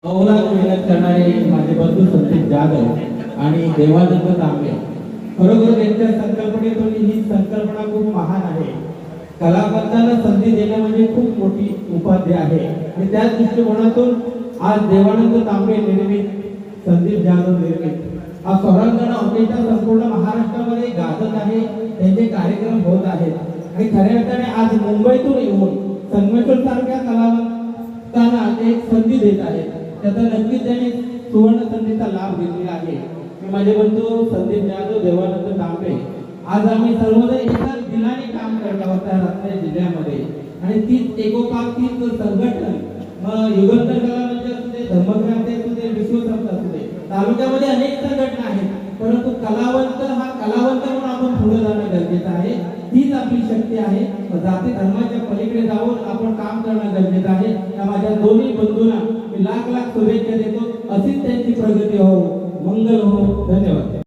अहोरात्र मेहनत करणारे माझे बंधू संदीप जाधव आणि देवानंद तांबे, खरोखर त्यांच्या संकल्पनेतून ही संकल्पना खूप महान आहे. कलावंतांना संधी देणं म्हणजे खूप मोठी उपाधी आहे आणि त्याच दृष्टिकोनातून आज देवानंद तांबे निर्मित, संदीप जाधव निर्मित हा स्वरांगण ऑर्केस्ट्रा संपूर्ण महाराष्ट्रामध्ये गाजत आहे. त्यांचे कार्यक्रम होत आहेत आणि खऱ्या अर्थाने आज मुंबईतून येऊन संगमेश्वर सारख्या कलावंतांना ते एक संधी देत आहेत. त्याचा नक्कीच त्यांनी सुवर्ण संधीचा लाभ घेतलेला आहे. माझे बंधू संदीप जाधव, देवानंद तांबे, आज आम्ही सर्वजण एकाच दिलाने काम करत आहोत त्या रत्नागिरी जिल्ह्यामध्ये आणि तीच एकोपा, तीच संघटन, युगंधर कला मंच असू दे, धर्मक्रांती असू दे, विश्वसंत असू दे, तालुक्यामध्ये अनेक संघटना आहेत, परंतु कलावंत हा कलावंत म्हणून आपण पुढे जाणं गरजेचं आहे. तीच आपली शक्ती आहे. जाती धर्माच्या पलीकडे जाऊन आपण काम करणं गरजेचं आहे. त्या माझ्या दोन्ही बंधूंना मी लाख लाख शुभेच्छा देतो. अशीच त्यांची प्रगती हो, मंगल हो. धन्यवाद.